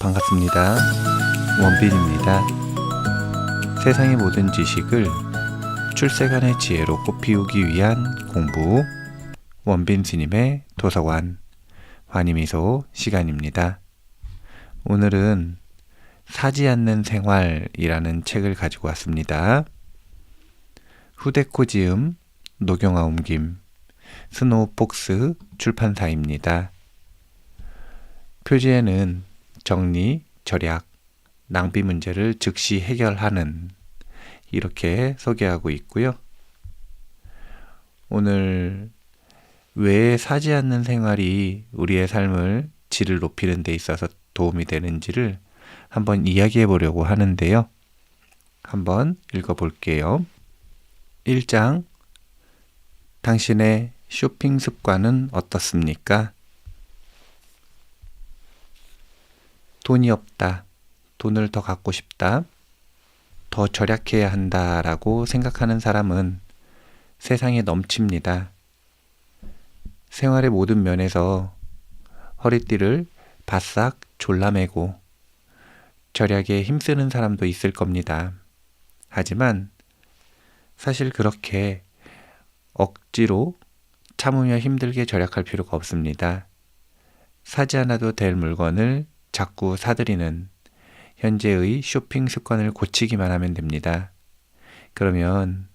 반갑습니다. 원빈입니다. 세상의 모든 지식을 출세간의 지혜로 꽃피우기 위한 공부, 원빈 스님의 도서관, 환희미소 시간입니다. 오늘은 사지 않는 생활이라는 책을 가지고 왔습니다. 후데코 지음, 노경아 옮김, 스노우폭스 출판사입니다. 표지에는 정리, 절약, 낭비 문제를 즉시 해결하는 이렇게 소개하고 있고요. 오늘 왜 사지 않는 생활이 우리의 삶을 질을 높이는 데 있어서 도움이 되는지를 한번 이야기해 보려고 하는데요. 한번 읽어볼게요. 1장, 당신의 쇼핑 습관은 어떻습니까? 돈이 없다. 돈을 더 갖고 싶다. 더 절약해야 한다라고 생각하는 사람은 세상에 넘칩니다. 생활의 모든 면에서 허리띠를 바싹 졸라매고 절약에 힘쓰는 사람도 있을 겁니다. 하지만 사실 그렇게 억지로 참으며 힘들게 절약할 필요가 없습니다. 사지 않아도 될 물건을 자꾸 사들이는 현재의 쇼핑 습관을 고치기만 하면 됩니다. 그러면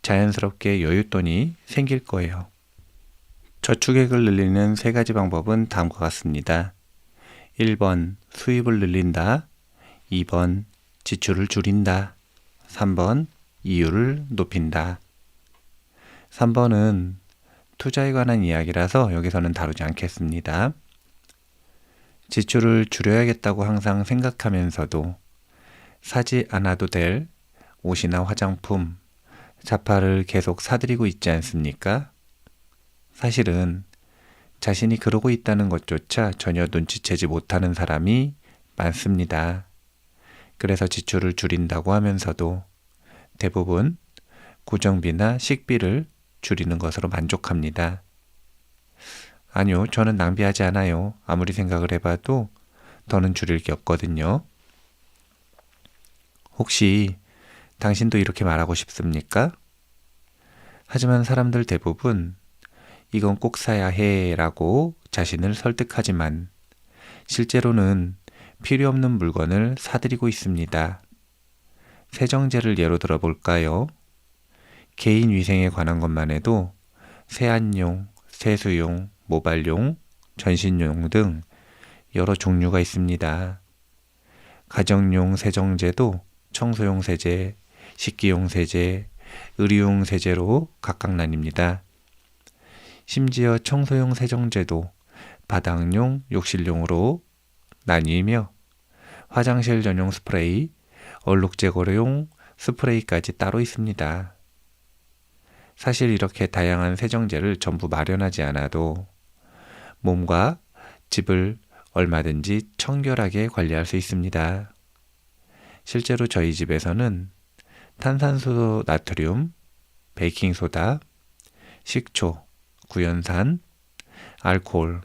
자연스럽게 여윳돈이 생길 거예요. 저축액을 늘리는 3가지 방법은 다음과 같습니다. 1번 수입을 늘린다. 2번 지출을 줄인다. 3번 이율을 높인다. 3번은 투자에 관한 이야기라서 여기서는 다루지 않겠습니다. 지출을 줄여야겠다고 항상 생각하면서도 사지 않아도 될 옷이나 화장품, 자파를 계속 사들이고 있지 않습니까? 사실은 자신이 그러고 있다는 것조차 전혀 눈치채지 못하는 사람이 많습니다. 그래서 지출을 줄인다고 하면서도 대부분 고정비나 식비를 줄이는 것으로 만족합니다. 아니요, 저는 낭비하지 않아요. 아무리 생각을 해봐도 더는 줄일 게 없거든요. 혹시 당신도 이렇게 말하고 싶습니까? 하지만 사람들 대부분 이건 꼭 사야 해 라고 자신을 설득하지만 실제로는 필요 없는 물건을 사들이고 있습니다. 세정제를 예로 들어볼까요? 개인 위생에 관한 것만 해도 세안용, 세수용, 모발용, 전신용 등 여러 종류가 있습니다. 가정용 세정제도 청소용 세제, 식기용 세제, 의류용 세제로 각각 나뉩니다. 심지어 청소용 세정제도 바닥용, 욕실용으로 나뉘며 화장실 전용 스프레이, 얼룩 제거용 스프레이까지 따로 있습니다. 사실 이렇게 다양한 세정제를 전부 마련하지 않아도 몸과 집을 얼마든지 청결하게 관리할 수 있습니다. 실제로 저희 집에서는 탄산수 나트륨, 베이킹소다, 식초, 구연산, 알코올,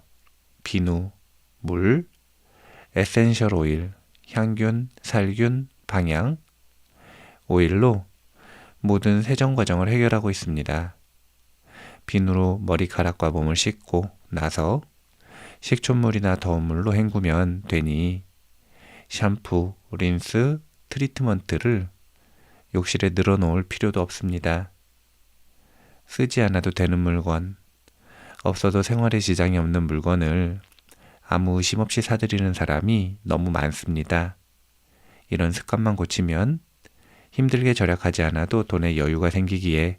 비누, 물, 에센셜 오일, 향균, 살균, 방향, 오일로 모든 세정 과정을 해결하고 있습니다. 비누로 머리카락과 몸을 씻고 나서 식초물이나 더운 물로 헹구면 되니 샴푸, 린스, 트리트먼트를 욕실에 늘어놓을 필요도 없습니다. 쓰지 않아도 되는 물건, 없어도 생활에 지장이 없는 물건을 아무 의심 없이 사들이는 사람이 너무 많습니다. 이런 습관만 고치면 힘들게 절약하지 않아도 돈에 여유가 생기기에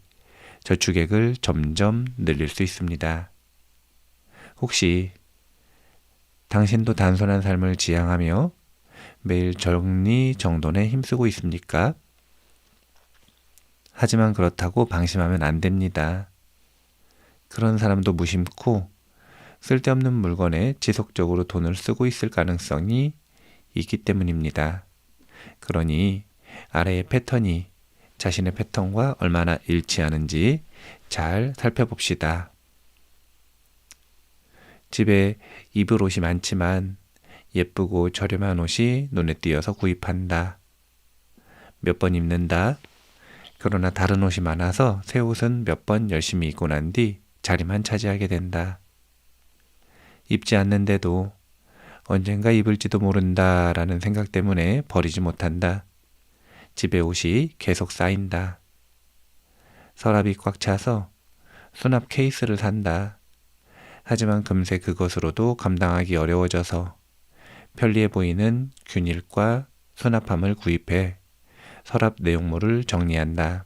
저축액을 점점 늘릴 수 있습니다. 혹시 당신도 단순한 삶을 지향하며 매일 정리정돈에 힘쓰고 있습니까? 하지만 그렇다고 방심하면 안 됩니다. 그런 사람도 무심코 쓸데없는 물건에 지속적으로 돈을 쓰고 있을 가능성이 있기 때문입니다. 그러니 아래의 패턴이 자신의 패턴과 얼마나 일치하는지 잘 살펴봅시다. 집에 입을 옷이 많지만 예쁘고 저렴한 옷이 눈에 띄어서 구입한다. 몇 번 입는다. 그러나 다른 옷이 많아서 새 옷은 몇 번 열심히 입고 난 뒤 자리만 차지하게 된다. 입지 않는데도 언젠가 입을지도 모른다라는 생각 때문에 버리지 못한다. 집에 옷이 계속 쌓인다. 서랍이 꽉 차서 수납 케이스를 산다. 하지만 금세 그것으로도 감당하기 어려워져서 편리해 보이는 균일과 수납함을 구입해 서랍 내용물을 정리한다.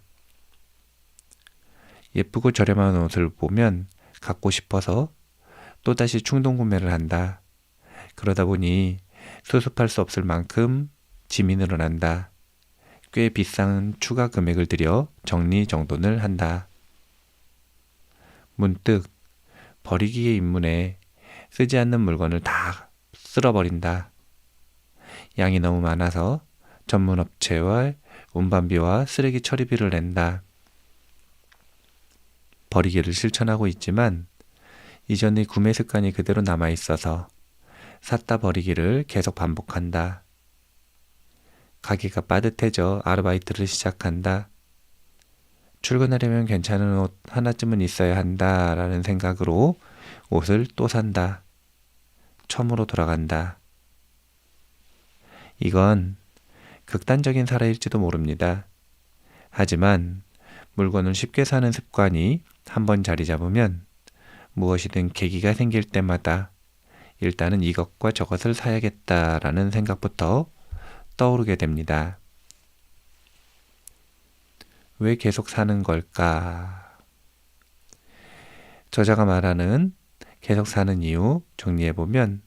예쁘고 저렴한 옷을 보면 갖고 싶어서 또다시 충동 구매를 한다. 그러다 보니 수습할 수 없을 만큼 짐이 늘어난다. 꽤 비싼 추가 금액을 들여 정리정돈을 한다. 문득 버리기의 입문에 쓰지 않는 물건을 다 쓸어버린다. 양이 너무 많아서 전문 업체와 운반비와 쓰레기 처리비를 낸다. 버리기를 실천하고 있지만 이전의 구매 습관이 그대로 남아있어서 샀다 버리기를 계속 반복한다. 가게가 빠듯해져 아르바이트를 시작한다. 출근하려면 괜찮은 옷 하나쯤은 있어야 한다라는 생각으로 옷을 또 산다. 처음으로 돌아간다. 이건 극단적인 사례일지도 모릅니다. 하지만 물건을 쉽게 사는 습관이 한번 자리 잡으면 무엇이든 계기가 생길 때마다 일단은 이것과 저것을 사야겠다라는 생각부터 떠오르게 됩니다. 왜 계속 사는 걸까? 저자가 말하는 계속 사는 이유 정리해보면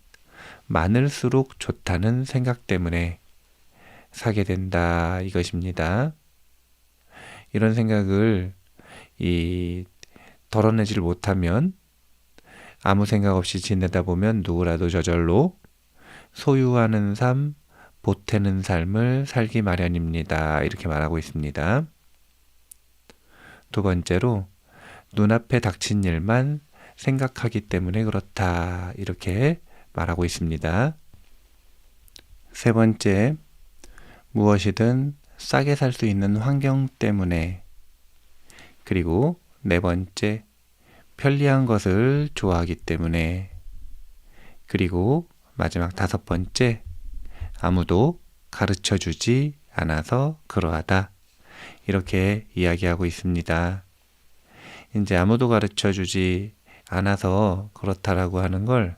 많을수록 좋다는 생각 때문에 사게 된다 이것입니다. 이런 생각을 덜어내질 못하면 아무 생각 없이 지내다 보면 누구라도 저절로 소유하는 삶, 보태는 삶을 살기 마련입니다. 이렇게 말하고 있습니다. 두 번째로 눈앞에 닥친 일만 생각하기 때문에 그렇다. 이렇게 말하고 있습니다. 세 번째, 무엇이든 싸게 살 수 있는 환경 때문에. 그리고 네 번째, 편리한 것을 좋아하기 때문에. 그리고 마지막 다섯 번째, 아무도 가르쳐 주지 않아서 그러하다. 이렇게 이야기하고 있습니다. 이제 아무도 가르쳐 주지 않아서 그렇다라고 하는 걸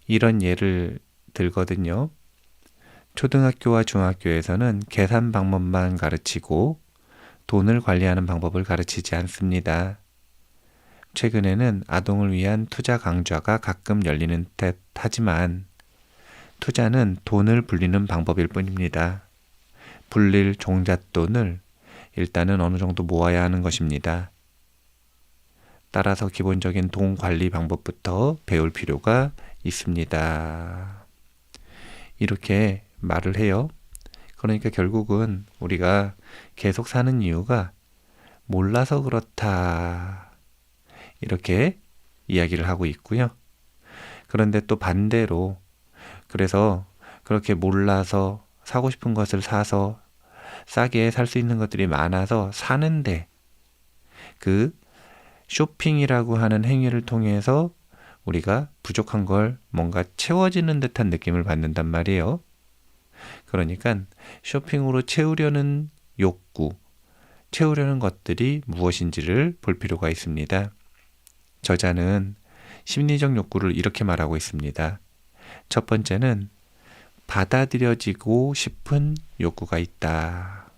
이런 예를 들거든요. 초등학교와 중학교에서는 계산 방법만 가르치고 돈을 관리하는 방법을 가르치지 않습니다. 최근에는 아동을 위한 투자 강좌가 가끔 열리는 듯 하지만 투자는 돈을 불리는 방법일 뿐입니다. 불릴 종잣돈을 일단은 어느 정도 모아야 하는 것입니다. 따라서 기본적인 돈 관리 방법부터 배울 필요가 있습니다. 이렇게 말을 해요. 그러니까 결국은 우리가 계속 사는 이유가 몰라서 그렇다. 이렇게 이야기를 하고 있고요. 그런데 또 반대로 그래서 그렇게 몰라서 사고 싶은 것을 사서 싸게 살 수 있는 것들이 많아서 사는데 그 쇼핑이라고 하는 행위를 통해서 우리가 부족한 걸 뭔가 채워지는 듯한 느낌을 받는단 말이에요. 그러니까 쇼핑으로 채우려는 욕구, 채우려는 것들이 무엇인지를 볼 필요가 있습니다. 저자는 심리적 욕구를 이렇게 말하고 있습니다. 첫 번째는 받아들여지고 싶은 욕구가 있다.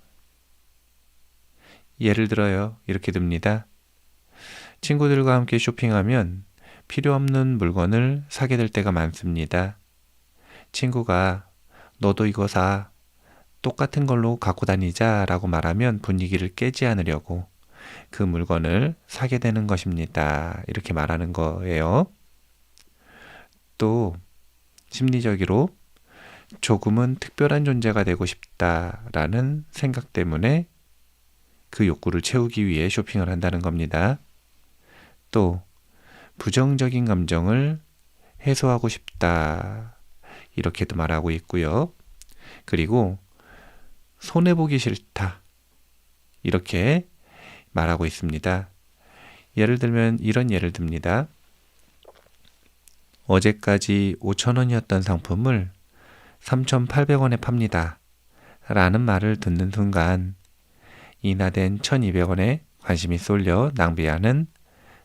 예를 들어요. 이렇게 듭니다. 친구들과 함께 쇼핑하면 필요 없는 물건을 사게 될 때가 많습니다. 친구가 너도 이거 사. 똑같은 걸로 갖고 다니자 라고 말하면 분위기를 깨지 않으려고 그 물건을 사게 되는 것입니다. 이렇게 말하는 거예요. 또 심리적으로 조금은 특별한 존재가 되고 싶다라는 생각 때문에 그 욕구를 채우기 위해 쇼핑을 한다는 겁니다. 또 부정적인 감정을 해소하고 싶다. 이렇게도 말하고 있고요. 그리고 손해보기 싫다. 이렇게 말하고 있습니다. 예를 들면 이런 예를 듭니다. 어제까지 5,000원이었던 상품을 3,800원에 팝니다. 라는 말을 듣는 순간 인하된 1,200원에 관심이 쏠려 낭비하는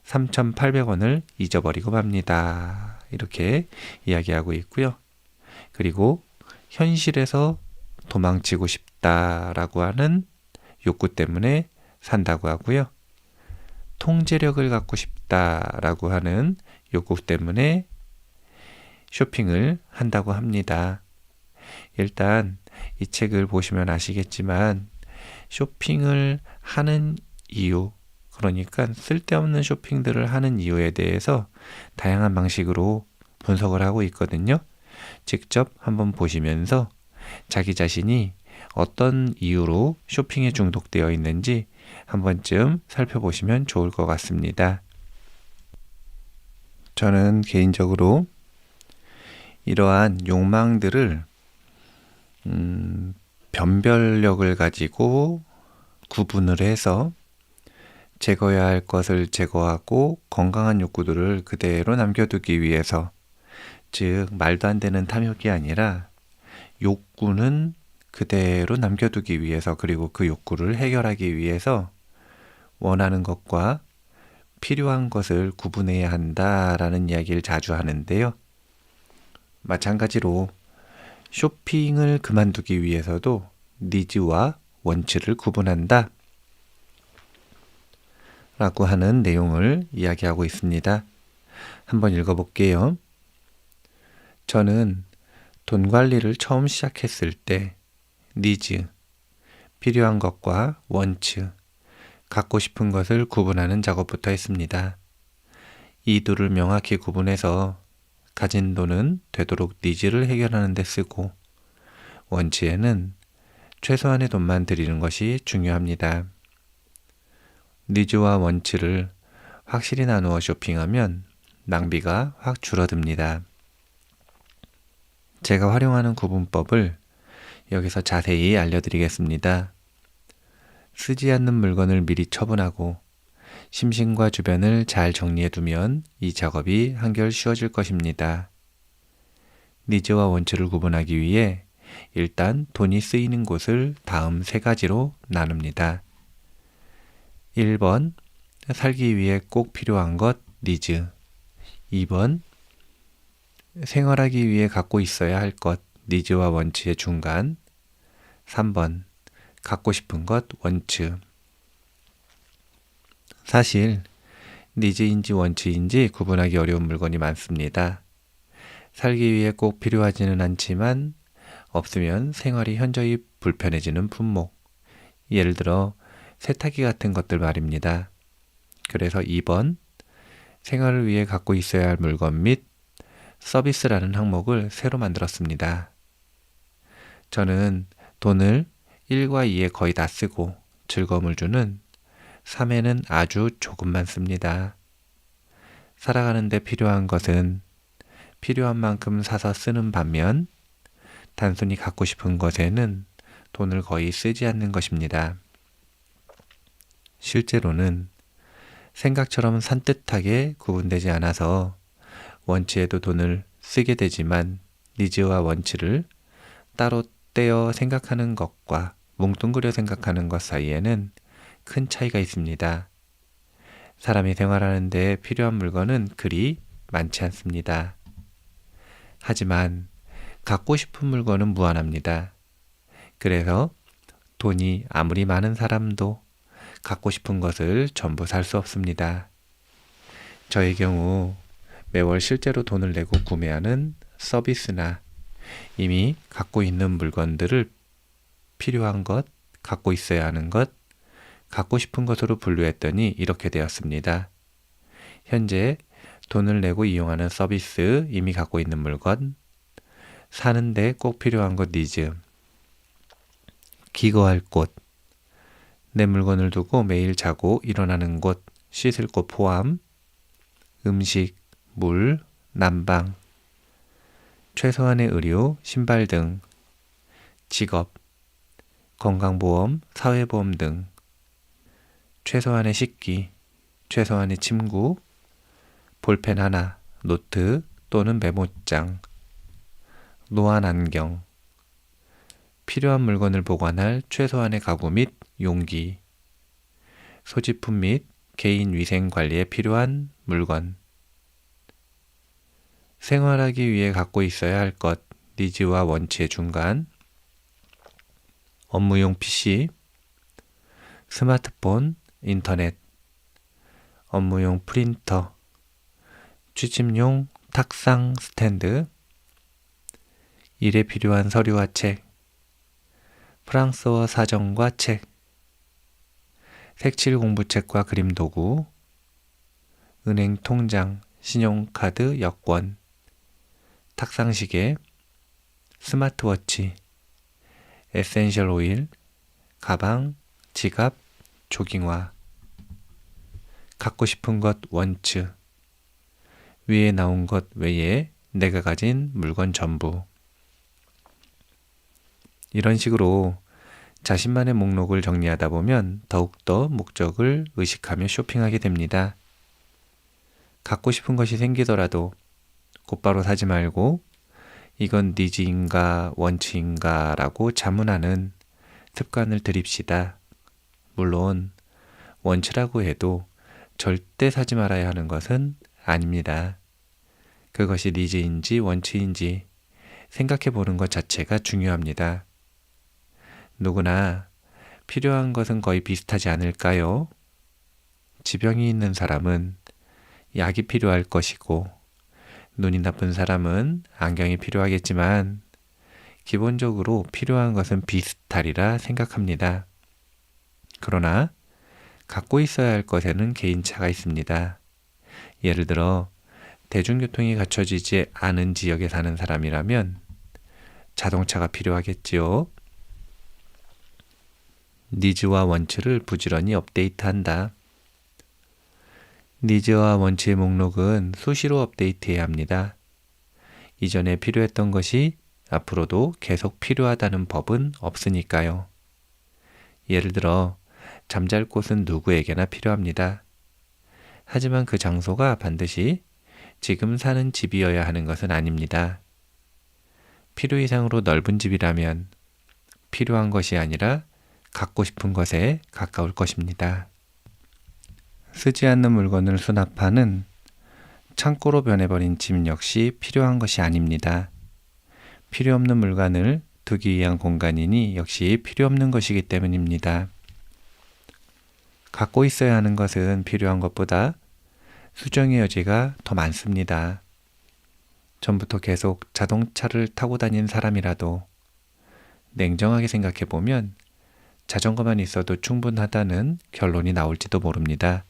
3,800원을 잊어버리고 맙니다. 이렇게 이야기하고 있고요. 그리고 현실에서 도망치고 싶다라고 하는 욕구 때문에 산다고 하고요. 통제력을 갖고 싶다라고 하는 욕구 때문에 쇼핑을 한다고 합니다. 일단 이 책을 보시면 아시겠지만 쇼핑을 하는 이유, 그러니까 쓸데없는 쇼핑들을 하는 이유에 대해서 다양한 방식으로 분석을 하고 있거든요. 직접 한번 보시면서 자기 자신이 어떤 이유로 쇼핑에 중독되어 있는지 한 번쯤 살펴보시면 좋을 것 같습니다. 저는 개인적으로 이러한 욕망들을 변별력을 가지고 구분을 해서 제거해야 할 것을 제거하고 건강한 욕구들을 그대로 남겨두기 위해서, 즉 말도 안 되는 탐욕이 아니라 욕구는 그대로 남겨두기 위해서, 그리고 그 욕구를 해결하기 위해서 원하는 것과 필요한 것을 구분해야 한다라는 이야기를 자주 하는데요. 마찬가지로 쇼핑을 그만두기 위해서도 니즈와 원치를 구분한다 라고 하는 내용을 이야기하고 있습니다. 한번 읽어볼게요. 저는 돈 관리를 처음 시작했을 때 니즈, 필요한 것과 원츠, 갖고 싶은 것을 구분하는 작업부터 했습니다. 이 둘을 명확히 구분해서 가진 돈은 되도록 니즈를 해결하는 데 쓰고 원치에는 최소한의 돈만 들이는 것이 중요합니다. 니즈와 원치를 확실히 나누어 쇼핑하면 낭비가 확 줄어듭니다. 제가 활용하는 구분법을 여기서 자세히 알려드리겠습니다. 쓰지 않는 물건을 미리 처분하고 심신과 주변을 잘 정리해두면 이 작업이 한결 쉬워질 것입니다. 니즈와 원치를 구분하기 위해 일단 돈이 쓰이는 곳을 다음 세 가지로 나눕니다. 1번, 살기 위해 꼭 필요한 것, 니즈. 2번, 생활하기 위해 갖고 있어야 할 것, 니즈와 원치의 중간. 3번, 갖고 싶은 것, 원츠. 사실 니즈인지 원치인지 구분하기 어려운 물건이 많습니다. 살기 위해 꼭 필요하지는 않지만 없으면 생활이 현저히 불편해지는 품목. 예를 들어 세탁기 같은 것들 말입니다. 그래서 2번, 생활을 위해 갖고 있어야 할 물건 및 서비스라는 항목을 새로 만들었습니다. 저는 돈을 1과 2에 거의 다 쓰고 즐거움을 주는 3에는 아주 조금만 씁니다. 살아가는데 필요한 것은 필요한 만큼 사서 쓰는 반면 단순히 갖고 싶은 것에는 돈을 거의 쓰지 않는 것입니다. 실제로는 생각처럼 산뜻하게 구분되지 않아서 원치에도 돈을 쓰게 되지만 니즈와 원치를 따로 떼어 생각하는 것과 뭉뚱그려 생각하는 것 사이에는 큰 차이가 있습니다. 사람이 생활하는 데 필요한 물건은 그리 많지 않습니다. 하지만 갖고 싶은 물건은 무한합니다. 그래서 돈이 아무리 많은 사람도 갖고 싶은 것을 전부 살 수 없습니다. 저의 경우 매월 실제로 돈을 내고 구매하는 서비스나 이미 갖고 있는 물건들을 필요한 것, 갖고 있어야 하는 것, 갖고 싶은 것으로 분류했더니 이렇게 되었습니다. 현재 돈을 내고 이용하는 서비스, 이미 갖고 있는 물건, 사는데 꼭 필요한 것 니즈, 기거할 곳, 내 물건을 두고 매일 자고 일어나는 곳, 씻을 곳 포함, 음식, 물, 난방, 최소한의 의료, 신발 등, 직업, 건강보험, 사회보험 등, 최소한의 식기, 최소한의 침구, 볼펜 하나, 노트 또는 메모장, 노안 안경, 필요한 물건을 보관할 최소한의 가구 및 용기, 소지품 및 개인 위생 관리에 필요한 물건, 생활하기 위해 갖고 있어야 할 것, 니즈와 원치의 중간, 업무용 PC, 스마트폰, 인터넷, 업무용 프린터, 취침용 탁상 스탠드, 일에 필요한 서류와 책, 프랑스어 사전과 책, 색칠 공부책과 그림 도구, 은행 통장, 신용카드, 여권, 탁상시계, 스마트워치, 에센셜 오일, 가방, 지갑, 조깅화, 갖고 싶은 것 원츠, 위에 나온 것 외에 내가 가진 물건 전부. 이런 식으로 자신만의 목록을 정리하다 보면 더욱더 목적을 의식하며 쇼핑하게 됩니다. 갖고 싶은 것이 생기더라도 곧바로 사지 말고 이건 니즈인가 원치인가 라고 자문하는 습관을 들입시다. 물론 원치라고 해도 절대 사지 말아야 하는 것은 아닙니다. 그것이 니즈인지 원치인지 생각해 보는 것 자체가 중요합니다. 누구나 필요한 것은 거의 비슷하지 않을까요? 지병이 있는 사람은 약이 필요할 것이고 눈이 나쁜 사람은 안경이 필요하겠지만 기본적으로 필요한 것은 비슷하리라 생각합니다. 그러나 갖고 있어야 할 것에는 개인차가 있습니다. 예를 들어 대중교통이 갖춰지지 않은 지역에 사는 사람이라면 자동차가 필요하겠지요. 니즈와 원치를 부지런히 업데이트한다. 니즈와 원치의 목록은 수시로 업데이트해야 합니다. 이전에 필요했던 것이 앞으로도 계속 필요하다는 법은 없으니까요. 예를 들어 잠잘 곳은 누구에게나 필요합니다. 하지만 그 장소가 반드시 지금 사는 집이어야 하는 것은 아닙니다. 필요 이상으로 넓은 집이라면 필요한 것이 아니라 갖고 싶은 것에 가까울 것입니다. 쓰지 않는 물건을 수납하는 창고로 변해버린 집 역시 필요한 것이 아닙니다. 필요 없는 물건을 두기 위한 공간이니 역시 필요 없는 것이기 때문입니다. 갖고 있어야 하는 것은 필요한 것보다 수정의 여지가 더 많습니다. 전부터 계속 자동차를 타고 다닌 사람이라도 냉정하게 생각해 보면 자전거만 있어도 충분하다는 결론이 나올지도 모릅니다.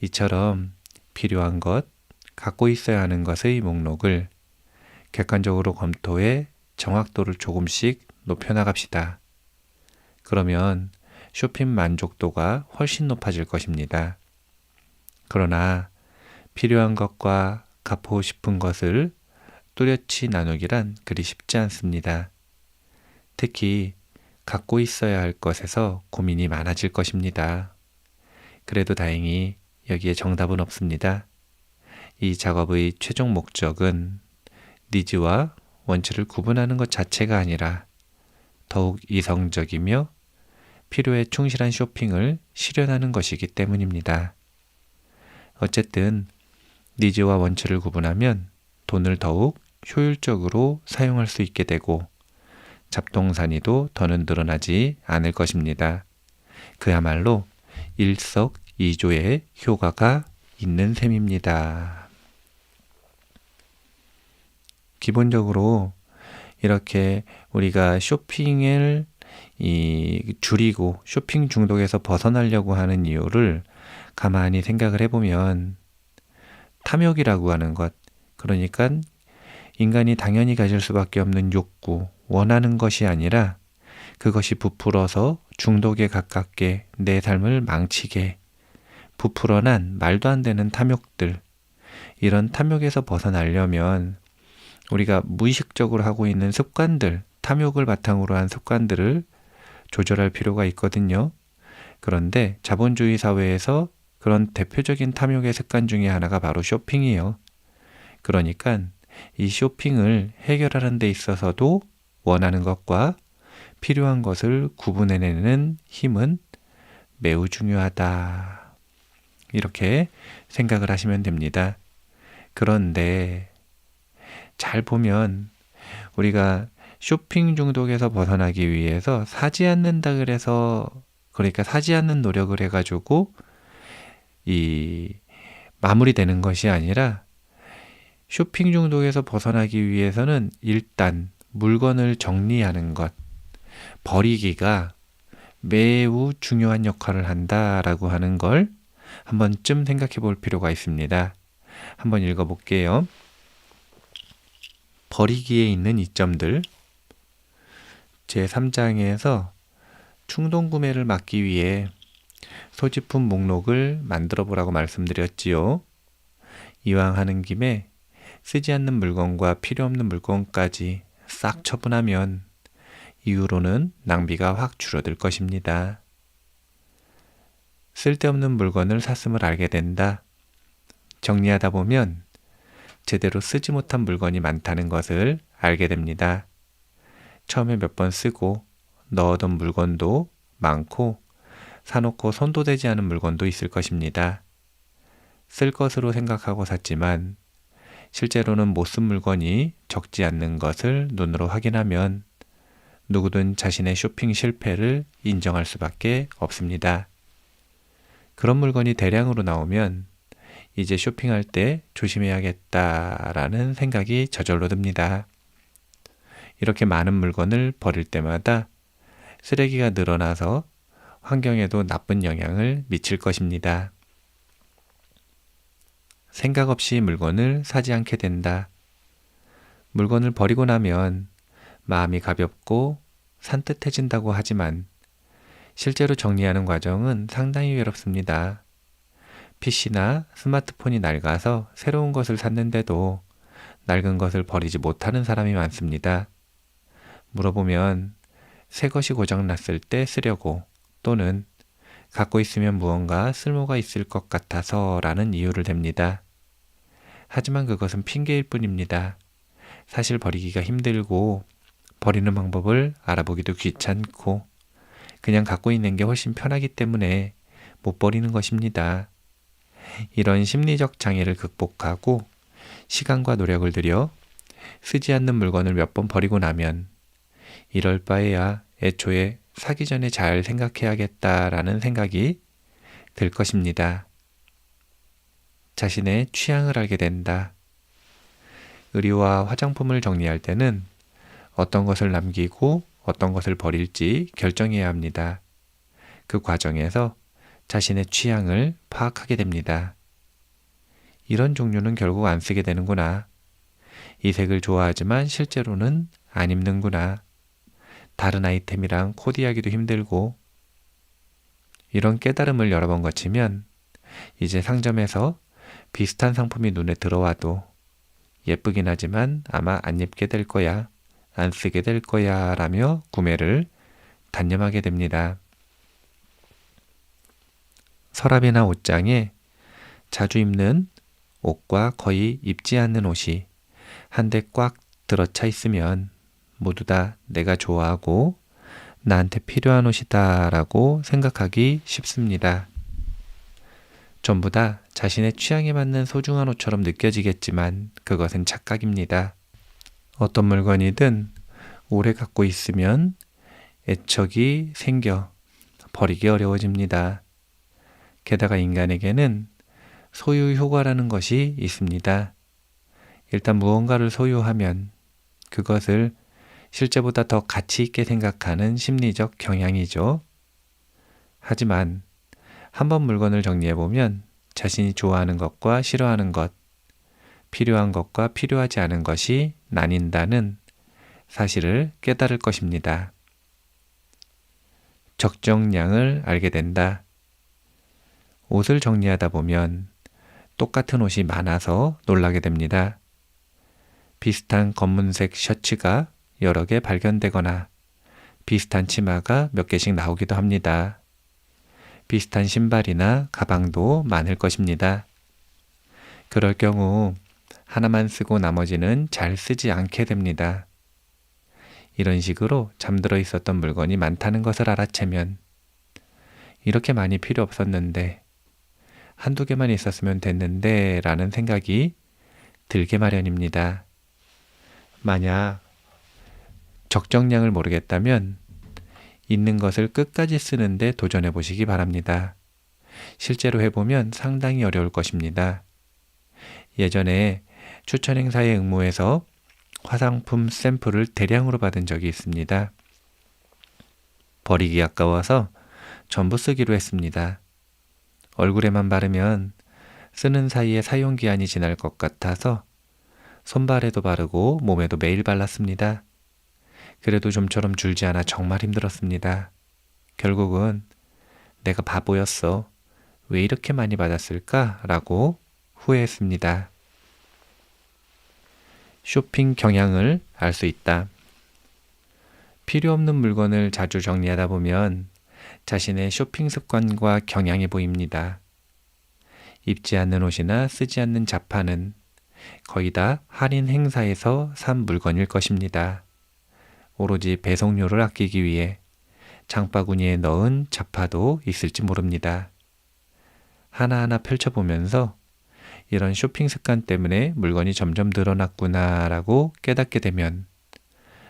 이처럼 필요한 것, 갖고 있어야 하는 것의 목록을 객관적으로 검토해 정확도를 조금씩 높여나갑시다. 그러면 쇼핑 만족도가 훨씬 높아질 것입니다. 그러나 필요한 것과 갖고 싶은 것을 뚜렷이 나누기란 그리 쉽지 않습니다. 특히 갖고 있어야 할 것에서 고민이 많아질 것입니다. 그래도 다행히 여기에 정답은 없습니다. 이 작업의 최종 목적은 니즈와 원치를 구분하는 것 자체가 아니라 더욱 이성적이며 필요에 충실한 쇼핑을 실현하는 것이기 때문입니다. 어쨌든 니즈와 원치를 구분하면 돈을 더욱 효율적으로 사용할 수 있게 되고 잡동사니도 더는 늘어나지 않을 것입니다. 그야말로 일석이조의 효과가 있는 셈입니다. 기본적으로 이렇게 우리가 쇼핑을 줄이고 쇼핑 중독에서 벗어나려고 하는 이유를 가만히 생각을 해보면 탐욕이라고 하는 것, 그러니까 인간이 당연히 가질 수밖에 없는 욕구, 원하는 것이 아니라 그것이 부풀어서 중독에 가깝게 내 삶을 망치게 부풀어난 말도 안 되는 탐욕들, 이런 탐욕에서 벗어나려면 우리가 무의식적으로 하고 있는 습관들, 탐욕을 바탕으로 한 습관들을 조절할 필요가 있거든요. 그런데 자본주의 사회에서 그런 대표적인 탐욕의 습관 중에 하나가 바로 쇼핑이에요. 그러니까 이 쇼핑을 해결하는 데 있어서도 원하는 것과 필요한 것을 구분해내는 힘은 매우 중요하다. 이렇게 생각을 하시면 됩니다. 그런데 잘 보면 우리가 쇼핑 중독에서 벗어나기 위해서 사지 않는다 그래서 그러니까 사지 않는 노력을 해가지고 이 마무리되는 것이 아니라 쇼핑 중독에서 벗어나기 위해서는 일단 물건을 정리하는 것, 버리기가 매우 중요한 역할을 한다라고 하는 걸 한 번쯤 생각해 볼 필요가 있습니다. 한번 읽어볼게요. 버리기에 있는 이점들. 제3장에서 충동 구매를 막기 위해 소지품 목록을 만들어 보라고 말씀드렸지요. 이왕 하는 김에 쓰지 않는 물건과 필요 없는 물건까지 싹 처분하면 이후로는 낭비가 확 줄어들 것입니다. 쓸데없는 물건을 샀음을 알게 된다. 정리하다 보면 제대로 쓰지 못한 물건이 많다는 것을 알게 됩니다. 처음에 몇 번 쓰고 넣어둔 물건도 많고 사놓고 손도 대지 않은 물건도 있을 것입니다. 쓸 것으로 생각하고 샀지만 실제로는 못 쓴 물건이 적지 않는 것을 눈으로 확인하면 누구든 자신의 쇼핑 실패를 인정할 수밖에 없습니다. 그런 물건이 대량으로 나오면 이제 쇼핑할 때 조심해야겠다라는 생각이 저절로 듭니다. 이렇게 많은 물건을 버릴 때마다 쓰레기가 늘어나서 환경에도 나쁜 영향을 미칠 것입니다. 생각 없이 물건을 사지 않게 된다. 물건을 버리고 나면 마음이 가볍고 산뜻해진다고 하지만 실제로 정리하는 과정은 상당히 외롭습니다. PC나 스마트폰이 낡아서 새로운 것을 샀는데도 낡은 것을 버리지 못하는 사람이 많습니다. 물어보면 새 것이 고장났을 때 쓰려고 또는 갖고 있으면 무언가 쓸모가 있을 것 같아서 라는 이유를 댑니다. 하지만 그것은 핑계일 뿐입니다. 사실 버리기가 힘들고 버리는 방법을 알아보기도 귀찮고 그냥 갖고 있는 게 훨씬 편하기 때문에 못 버리는 것입니다. 이런 심리적 장애를 극복하고 시간과 노력을 들여 쓰지 않는 물건을 몇 번 버리고 나면 이럴 바에야 애초에 사기 전에 잘 생각해야겠다라는 생각이 들 것입니다. 자신의 취향을 알게 된다. 의류와 화장품을 정리할 때는 어떤 것을 남기고 어떤 것을 버릴지 결정해야 합니다. 그 과정에서 자신의 취향을 파악하게 됩니다. 이런 종류는 결국 안 쓰게 되는구나. 이 색을 좋아하지만 실제로는 안 입는구나. 다른 아이템이랑 코디하기도 힘들고. 이런 깨달음을 여러 번 거치면 이제 상점에서 비슷한 상품이 눈에 들어와도 예쁘긴 하지만 아마 안 입게 될 거야, 안 쓰게 될 거야 라며 구매를 단념하게 됩니다. 서랍이나 옷장에 자주 입는 옷과 거의 입지 않는 옷이 한데 꽉 들어차 있으면 모두 다 내가 좋아하고 나한테 필요한 옷이다 라고 생각하기 쉽습니다. 전부 다 자신의 취향에 맞는 소중한 옷처럼 느껴지겠지만 그것은 착각입니다. 어떤 물건이든 오래 갖고 있으면 애착이 생겨 버리기 어려워집니다. 게다가 인간에게는 소유 효과라는 것이 있습니다. 일단 무언가를 소유하면 그것을 실제보다 더 가치 있게 생각하는 심리적 경향이죠. 하지만 한번 물건을 정리해보면 자신이 좋아하는 것과 싫어하는 것, 필요한 것과 필요하지 않은 것이 나뉜다는 사실을 깨달을 것입니다. 적정량을 알게 된다. 옷을 정리하다 보면 똑같은 옷이 많아서 놀라게 됩니다. 비슷한 검은색 셔츠가 여러 개 발견되거나 비슷한 치마가 몇 개씩 나오기도 합니다. 비슷한 신발이나 가방도 많을 것입니다. 그럴 경우 하나만 쓰고 나머지는 잘 쓰지 않게 됩니다. 이런 식으로 잠들어 있었던 물건이 많다는 것을 알아채면 이렇게 많이 필요 없었는데 한두 개만 있었으면 됐는데 라는 생각이 들게 마련입니다. 만약 적정량을 모르겠다면 있는 것을 끝까지 쓰는데 도전해 보시기 바랍니다. 실제로 해보면 상당히 어려울 것입니다. 예전에 추천 행사에 응모해서 화장품 샘플을 대량으로 받은 적이 있습니다. 버리기 아까워서 전부 쓰기로 했습니다. 얼굴에만 바르면 쓰는 사이에 사용기한이 지날 것 같아서 손발에도 바르고 몸에도 매일 발랐습니다. 그래도 좀처럼 줄지 않아 정말 힘들었습니다. 결국은 내가 바보였어. 왜 이렇게 많이 받았을까? 라고 후회했습니다. 쇼핑 경향을 알 수 있다. 필요 없는 물건을 자주 정리하다 보면 자신의 쇼핑 습관과 경향이 보입니다. 입지 않는 옷이나 쓰지 않는 자파는 거의 다 할인 행사에서 산 물건일 것입니다. 오로지 배송료를 아끼기 위해 장바구니에 넣은 자파도 있을지 모릅니다. 하나하나 펼쳐보면서 이런 쇼핑 습관 때문에 물건이 점점 늘어났구나 라고 깨닫게 되면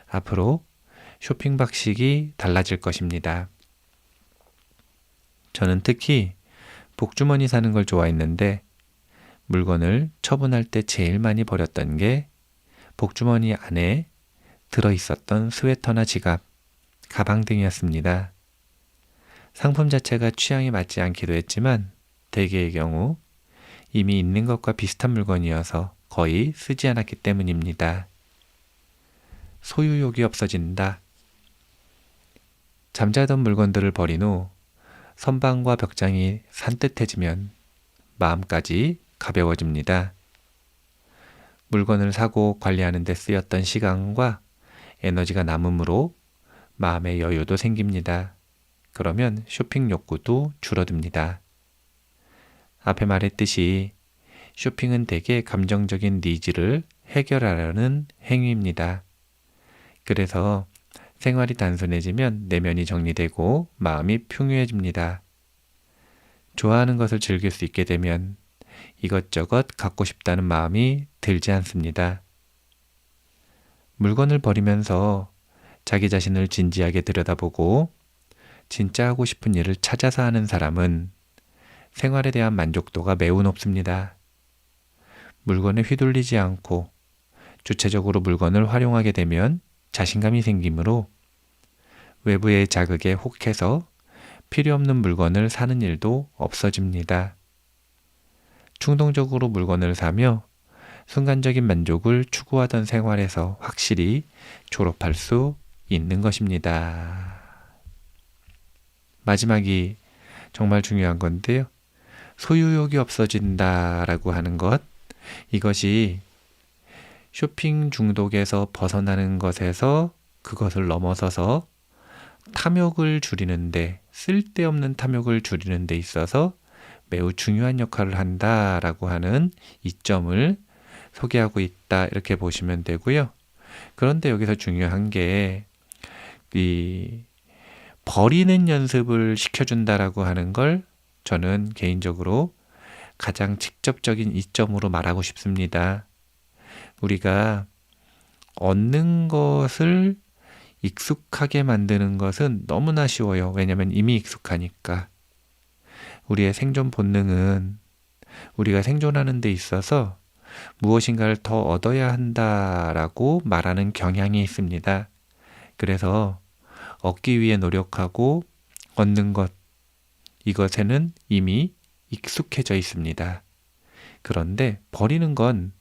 앞으로 쇼핑 방식이 달라질 것입니다. 저는 특히 복주머니 사는 걸 좋아했는데 물건을 처분할 때 제일 많이 버렸던 게 복주머니 안에 들어있었던 스웨터나 지갑, 가방 등이었습니다. 상품 자체가 취향에 맞지 않기도 했지만 대개의 경우 이미 있는 것과 비슷한 물건이어서 거의 쓰지 않았기 때문입니다. 소유욕이 없어진다. 잠자던 물건들을 버린 후 선반과 벽장이 산뜻해지면 마음까지 가벼워집니다. 물건을 사고 관리하는 데 쓰였던 시간과 에너지가 남으므로 마음의 여유도 생깁니다. 그러면 쇼핑 욕구도 줄어듭니다. 앞에 말했듯이 쇼핑은 대개 감정적인 니즈를 해결하려는 행위입니다. 그래서 생활이 단순해지면 내면이 정리되고 마음이 풍요해집니다. 좋아하는 것을 즐길 수 있게 되면 이것저것 갖고 싶다는 마음이 들지 않습니다. 물건을 버리면서 자기 자신을 진지하게 들여다보고 진짜 하고 싶은 일을 찾아서 하는 사람은 생활에 대한 만족도가 매우 높습니다. 물건에 휘둘리지 않고 주체적으로 물건을 활용하게 되면 자신감이 생기므로 외부의 자극에 혹해서 필요 없는 물건을 사는 일도 없어집니다. 충동적으로 물건을 사며 순간적인 만족을 추구하던 생활에서 확실히 졸업할 수 있는 것입니다. 마지막이 정말 중요한 건데요. 소유욕이 없어진다라고 하는 것, 이것이 쇼핑 중독에서 벗어나는 것에서 그것을 넘어서서 탐욕을 줄이는데, 쓸데없는 탐욕을 줄이는 데 있어서 매우 중요한 역할을 한다라고 하는 이점을 소개하고 있다, 이렇게 보시면 되고요. 그런데 여기서 중요한 게 버리는 연습을 시켜준다라고 하는 걸 저는 개인적으로 가장 직접적인 이점으로 말하고 싶습니다. 우리가 얻는 것을 익숙하게 만드는 것은 너무나 쉬워요. 왜냐하면 이미 익숙하니까. 우리의 생존 본능은 우리가 생존하는 데 있어서 무엇인가를 더 얻어야 한다라고 말하는 경향이 있습니다. 그래서 얻기 위해 노력하고 얻는 것, 이것에는 이미 익숙해져 있습니다. 그런데 버리는 건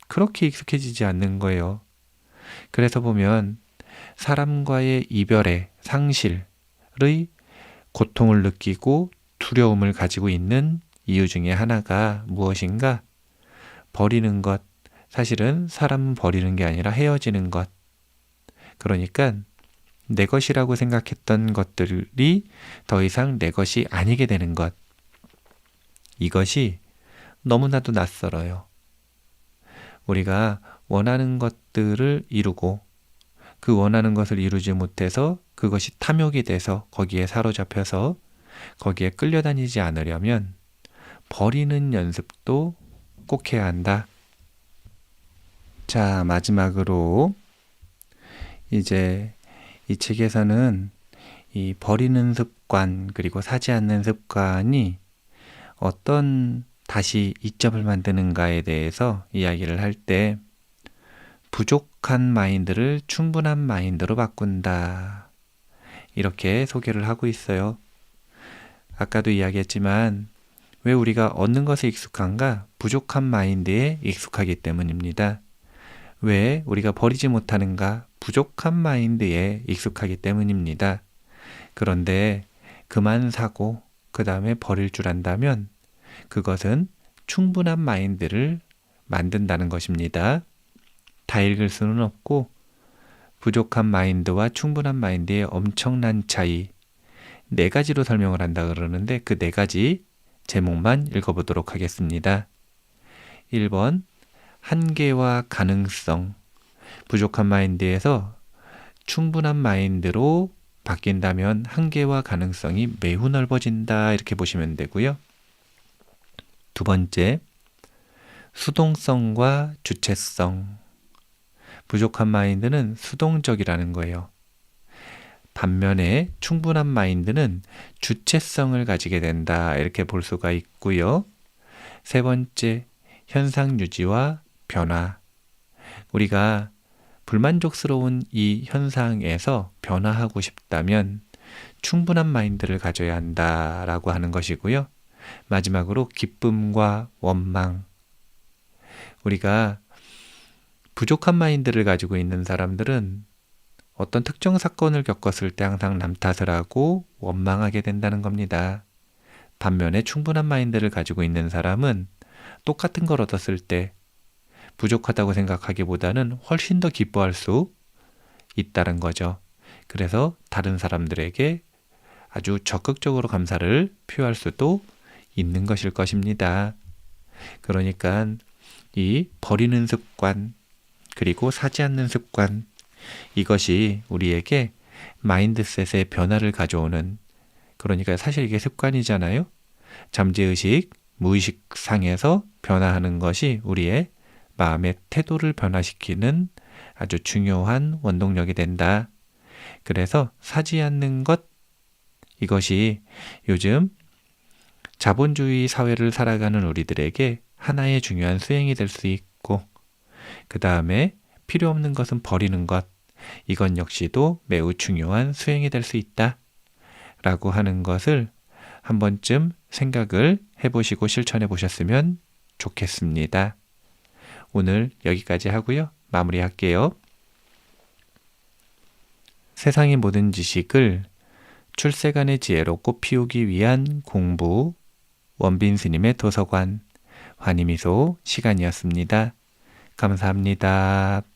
그렇게 익숙해지지 않는 거예요. 그래서 보면 사람과의 이별의 상실의 고통을 느끼고 두려움을 가지고 있는 이유 중에 하나가 무엇인가? 버리는 것, 사실은 사람은 버리는 게 아니라 헤어지는 것. 그러니까 내 것이라고 생각했던 것들이 더 이상 내 것이 아니게 되는 것. 이것이 너무나도 낯설어요. 우리가 원하는 것들을 이루고 그 원하는 것을 이루지 못해서 그것이 탐욕이 돼서 거기에 사로잡혀서 거기에 끌려다니지 않으려면 버리는 연습도 꼭 해야 한다. 자, 마지막으로 이제 이 책에서는 이 버리는 습관 그리고 사지 않는 습관이 어떤 다시 이점을 만드는가에 대해서 이야기를 할 때 부족한 마인드를 충분한 마인드로 바꾼다. 이렇게 소개를 하고 있어요. 아까도 이야기했지만 왜 우리가 얻는 것에 익숙한가? 부족한 마인드에 익숙하기 때문입니다. 왜 우리가 버리지 못하는가? 부족한 마인드에 익숙하기 때문입니다. 그런데 그만 사고 그 다음에 버릴 줄 안다면 그것은 충분한 마인드를 만든다는 것입니다. 다 읽을 수는 없고 부족한 마인드와 충분한 마인드의 엄청난 차이 4가지로 설명을 한다 그러는데 그 4가지 제목만 읽어보도록 하겠습니다. 1번 한계와 가능성. 부족한 마인드에서 충분한 마인드로 바뀐다면 한계와 가능성이 매우 넓어진다 이렇게 보시면 되고요. 2번째 수동성과 주체성. 부족한 마인드는 수동적이라는 거예요. 반면에 충분한 마인드는 주체성을 가지게 된다 이렇게 볼 수가 있고요. 3번째 현상 유지와 변화. 우리가 불만족스러운 이 현상에서 변화하고 싶다면 충분한 마인드를 가져야 한다라고 하는 것이고요. 마지막으로 기쁨과 원망. 우리가 부족한 마인드를 가지고 있는 사람들은 어떤 특정 사건을 겪었을 때 항상 남 탓을 하고 원망하게 된다는 겁니다. 반면에 충분한 마인드를 가지고 있는 사람은 똑같은 걸 얻었을 때 부족하다고 생각하기보다는 훨씬 더 기뻐할 수 있다는 거죠. 그래서 다른 사람들에게 아주 적극적으로 감사를 표할 수도 있는 것일 것입니다. 그러니까 이 버리는 습관 그리고 사지 않는 습관 이것이 우리에게 마인드셋의 변화를 가져오는 그러니까 사실 이게 습관이잖아요. 잠재의식, 무의식 상에서 변화하는 것이 우리의 마음의 태도를 변화시키는 아주 중요한 원동력이 된다. 그래서 사지 않는 것 이것이 요즘 자본주의 사회를 살아가는 우리들에게 하나의 중요한 수행이 될 수 있고 그 다음에 필요 없는 것은 버리는 것 이건 역시도 매우 중요한 수행이 될 수 있다 라고 하는 것을 한 번쯤 생각을 해보시고 실천해 보셨으면 좋겠습니다. 오늘 여기까지 하고요. 마무리할게요. 세상의 모든 지식을 출세간의 지혜로 꽃피우기 위한 공부 원빈 스님의 도서관 환희미소 시간이었습니다. 감사합니다.